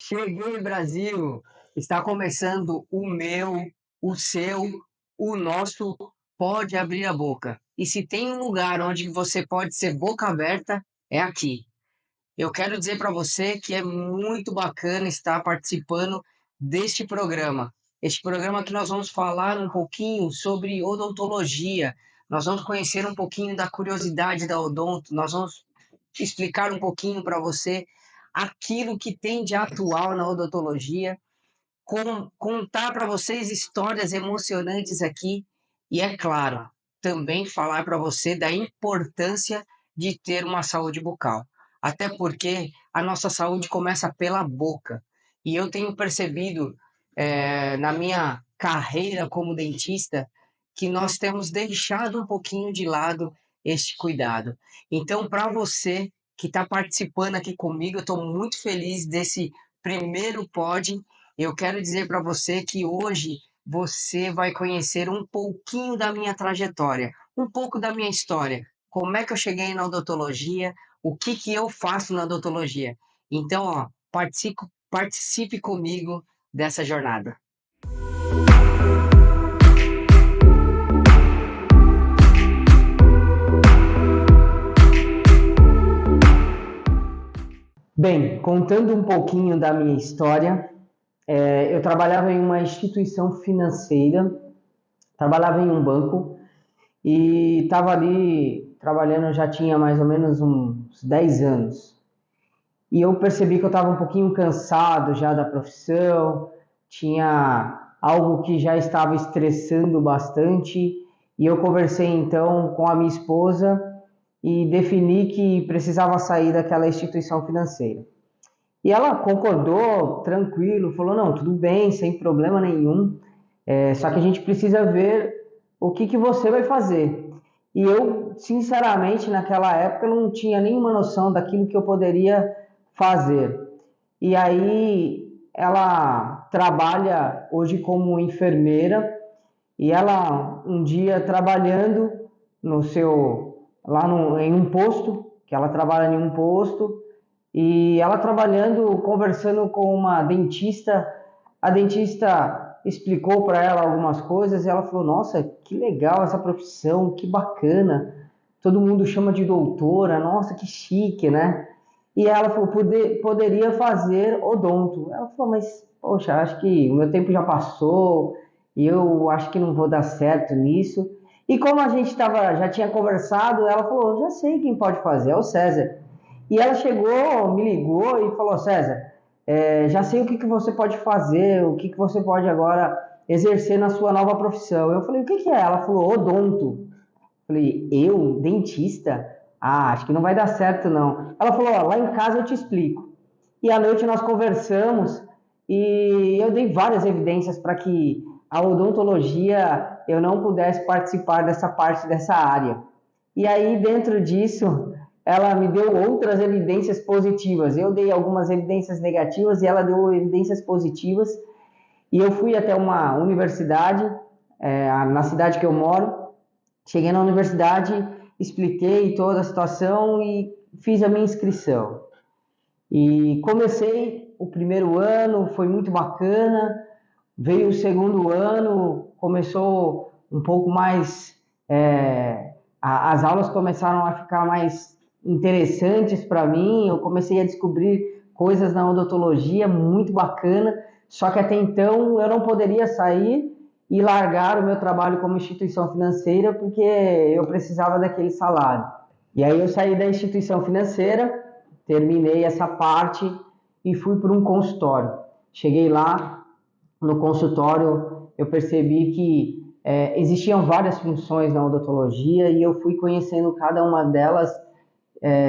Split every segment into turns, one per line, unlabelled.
Cheguei, Brasil! Está começando o meu, o seu, o nosso Pode Abrir a Boca. E se tem um lugar onde você pode ser boca aberta, é aqui. Eu quero dizer para você que é muito bacana estar participando deste programa. Este programa que nós vamos falar um pouquinho sobre odontologia. Nós vamos conhecer um pouquinho da curiosidade da odonto. Nós vamos explicar um pouquinho para você aquilo que tem de atual na odontologia, contar para vocês histórias emocionantes aqui e, é claro, também falar para você da importância de ter uma saúde bucal. Até porque a nossa saúde começa pela boca. E eu tenho percebido, na minha carreira como dentista, que nós temos deixado um pouquinho de lado este cuidado. Então, para você que está participando aqui comigo, eu estou muito feliz desse primeiro pod. Eu quero dizer para você que hoje você vai conhecer um pouquinho da minha trajetória, um pouco da minha história, como é que eu cheguei na odontologia, o que que eu faço na odontologia. Então, ó, participe comigo dessa jornada. Bem, contando um pouquinho da minha história, eu trabalhava em uma instituição financeira, trabalhava em um banco e estava ali trabalhando, já tinha mais ou menos uns 10 anos. E eu percebi que eu estava um pouquinho cansado já da profissão, tinha algo que já estava estressando bastante, e eu conversei então com a minha esposa e defini que precisava sair daquela instituição financeira. E ela concordou, tranquilo, falou, não, tudo bem, sem problema nenhum, só que a gente precisa ver o que você vai fazer. E eu, sinceramente, naquela época, não tinha nenhuma noção daquilo que eu poderia fazer. E aí, ela trabalha hoje como enfermeira, e ela, um dia trabalhando em um posto, que ela trabalha em um posto, e ela trabalhando, conversando com uma dentista, a dentista explicou para ela algumas coisas e ela falou, nossa, que legal essa profissão, que bacana, todo mundo chama de doutora, nossa, que chique, né? E ela falou, poderia fazer odonto. Ela falou, mas, poxa, acho que o meu tempo já passou e eu acho que não vou dar certo nisso. E como a gente já tinha conversado, ela falou, já sei quem pode fazer, é o César. E ela chegou, me ligou e falou, César, já sei o que você pode fazer, o que você pode agora exercer na sua nova profissão. Eu falei, o que é? Ela falou, odonto. Eu falei, eu? Dentista? Ah, acho que não vai dar certo não. Ela falou, ó, lá em casa eu te explico. E à noite nós conversamos e eu dei várias evidências para que a odontologia eu não pudesse participar dessa parte dessa área. E aí dentro disso ela me deu outras evidências positivas. Eu dei algumas evidências negativas e ela deu evidências positivas. E eu fui até uma universidade, na cidade que eu moro. Cheguei na universidade, expliquei toda a situação e fiz a minha inscrição. E comecei o primeiro ano, foi muito bacana. Veio o segundo ano, começou um pouco mais. As aulas começaram a ficar mais interessantes para mim. Eu comecei a descobrir coisas na odontologia muito bacana. Só que até então eu não poderia sair e largar o meu trabalho como instituição financeira porque eu precisava daquele salário. E aí eu saí da instituição financeira, terminei essa parte e fui para um consultório. Cheguei lá, no consultório, eu percebi que existiam várias funções na odontologia e eu fui conhecendo cada uma delas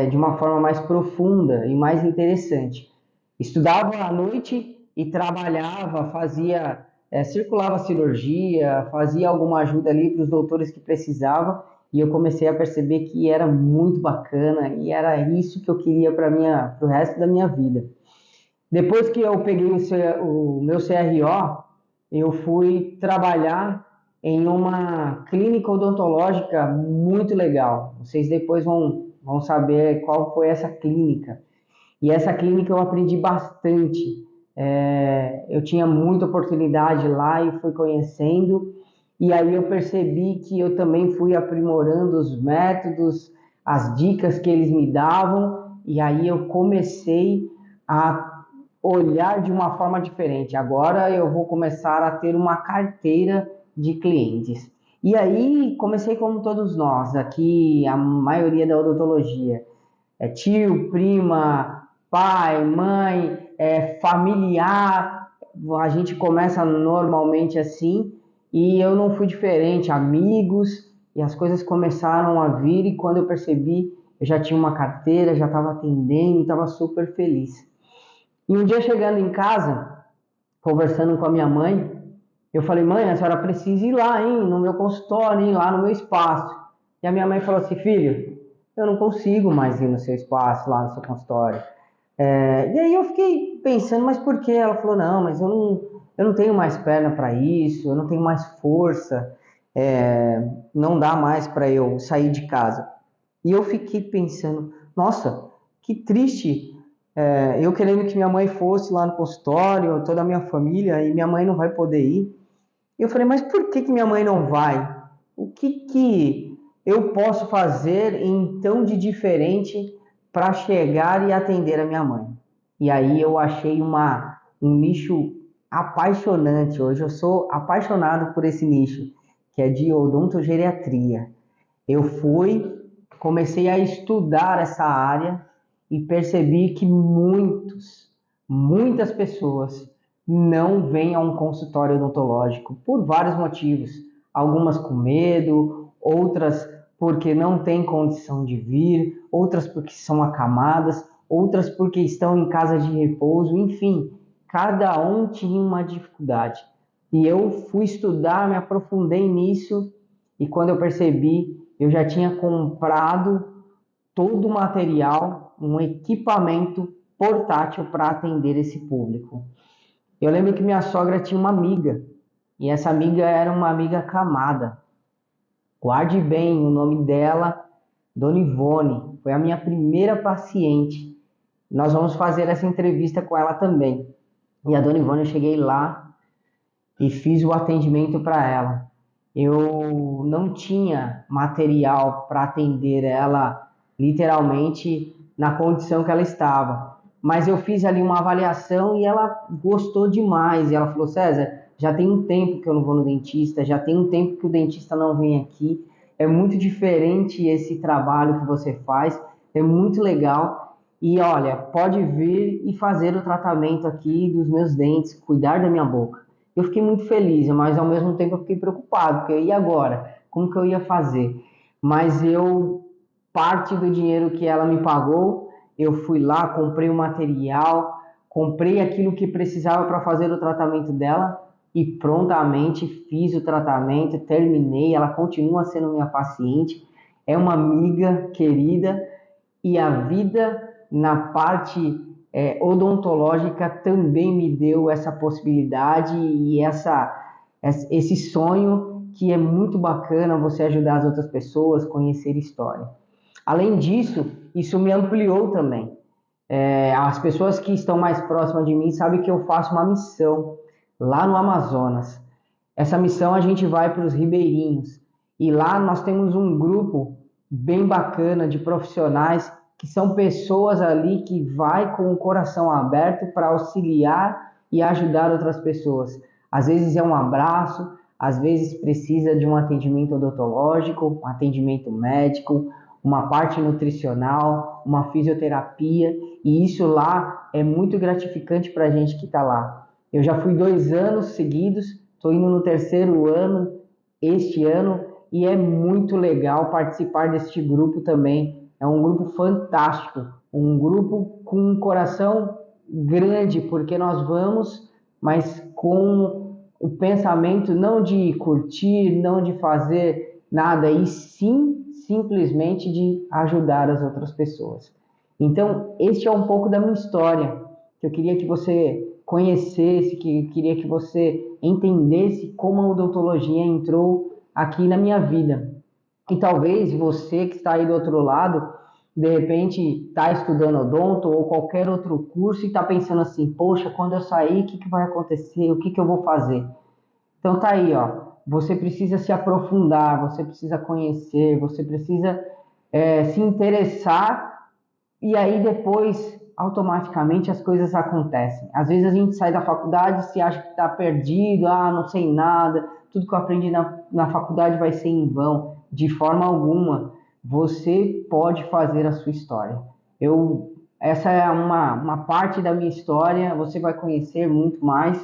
de uma forma mais profunda e mais interessante. Estudava à noite e trabalhava, circulava cirurgia, fazia alguma ajuda ali para os doutores que precisavam e eu comecei a perceber que era muito bacana e era isso que eu queria para o resto da minha vida. Depois que eu peguei o meu CRO, eu fui trabalhar em uma clínica odontológica muito legal. Vocês depois vão saber qual foi essa clínica. E essa clínica eu aprendi bastante. Eu tinha muita oportunidade lá e fui conhecendo, e aí eu percebi que eu também fui aprimorando os métodos, as dicas que eles me davam, e aí eu comecei a olhar de uma forma diferente. Agora eu vou começar a ter uma carteira de clientes. E aí comecei como todos nós, aqui a maioria da odontologia. Tio, prima, pai, mãe, familiar, a gente começa normalmente assim, e eu não fui diferente, amigos, e as coisas começaram a vir, e quando eu percebi, eu já tinha uma carteira, já estava atendendo, estava super feliz. E um dia chegando em casa, conversando com a minha mãe, eu falei, mãe, a senhora precisa ir lá, hein, no meu consultório, hein, lá no meu espaço. E a minha mãe falou assim, filho, eu não consigo mais ir no seu espaço, lá no seu consultório. E aí eu fiquei pensando, mas por quê? Ela falou, não, mas eu não tenho mais perna para isso, eu não tenho mais força, não dá mais para eu sair de casa. E eu fiquei pensando, nossa, que triste, eu querendo que minha mãe fosse lá no consultório, toda a minha família, e minha mãe não vai poder ir. E eu falei, mas por que minha mãe não vai? O que eu posso fazer então de diferente para chegar e atender a minha mãe? E aí eu achei um nicho apaixonante. Hoje eu sou apaixonado por esse nicho, que é de odontogeriatria. Eu comecei a estudar essa área e percebi que muitas pessoas não vêm a um consultório odontológico por vários motivos. Algumas com medo, outras porque não têm condição de vir, outras porque são acamadas, outras porque estão em casa de repouso, enfim, cada um tinha uma dificuldade. E eu fui estudar, me aprofundei nisso, e quando eu percebi, eu já tinha comprado todo o material, um equipamento portátil para atender esse público. Eu lembro que minha sogra tinha uma amiga, e essa amiga era uma amiga camada. Guarde bem o nome dela, Dona Ivone, foi a minha primeira paciente. Nós vamos fazer essa entrevista com ela também. E a Dona Ivone, eu cheguei lá e fiz o atendimento para ela. Eu não tinha material para atender ela literalmente na condição que ela estava, mas eu fiz ali uma avaliação e ela gostou demais. E ela falou, César, já tem um tempo que eu não vou no dentista, já tem um tempo que o dentista não vem aqui, é muito diferente esse trabalho que você faz, é muito legal. E olha, pode vir e fazer o tratamento aqui dos meus dentes, cuidar da minha boca. Eu fiquei muito feliz, mas ao mesmo tempo eu fiquei preocupado, porque e agora? Como que eu ia fazer? Mas parte do dinheiro que ela me pagou, eu fui lá, comprei o material, comprei aquilo que precisava para fazer o tratamento dela e prontamente fiz o tratamento, terminei, ela continua sendo minha paciente, é uma amiga querida, e a vida na parte odontológica também me deu essa possibilidade e esse sonho que é muito bacana você ajudar as outras pessoas, conhecer história. Além disso, isso me ampliou também. As pessoas que estão mais próximas de mim sabem que eu faço uma missão lá no Amazonas. Essa missão a gente vai para os ribeirinhos e lá nós temos um grupo bem bacana de profissionais que são pessoas ali que vai com o coração aberto para auxiliar e ajudar outras pessoas. Às vezes é um abraço, às vezes precisa de um atendimento odontológico, um atendimento médico, uma parte nutricional, uma fisioterapia, e isso lá é muito gratificante para a gente que está lá. Eu já fui 2 anos seguidos, estou indo no 3º ano este ano, e é muito legal participar deste grupo também. É um grupo fantástico, um grupo com um coração grande, porque nós vamos, mas com o pensamento não de curtir, não de fazer nada, e sim simplesmente de ajudar as outras pessoas. Então, este é um pouco da minha história, que eu queria que você conhecesse, que eu queria que você entendesse como a odontologia entrou aqui na minha vida. E talvez você que está aí do outro lado de repente está estudando odonto ou qualquer outro curso e está pensando assim, poxa, quando eu sair, o que que vai acontecer? O que que eu vou fazer? Então tá aí, ó. Você precisa se aprofundar, você precisa conhecer, você precisa se interessar e aí depois automaticamente as coisas acontecem. Às vezes a gente sai da faculdade e se acha que está perdido, ah, não sei nada, tudo que eu aprendi na faculdade vai ser em vão. De forma alguma, você pode fazer a sua história. Essa é uma parte da minha história, você vai conhecer muito mais,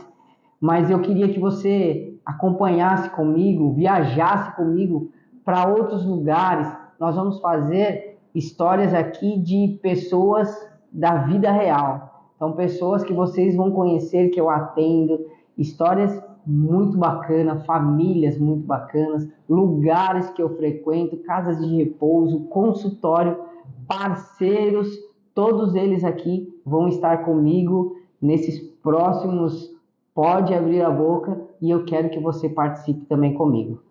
mas eu queria que você acompanhasse comigo, viajasse comigo para outros lugares. Nós vamos fazer histórias aqui de pessoas da vida real. Então, pessoas que vocês vão conhecer, que eu atendo, histórias muito bacanas, famílias muito bacanas, lugares que eu frequento, casas de repouso, consultório, parceiros, todos eles aqui vão estar comigo nesses próximos Pode Abrir a Boca e eu quero que você participe também comigo.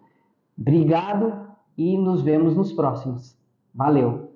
Obrigado e nos vemos nos próximos. Valeu!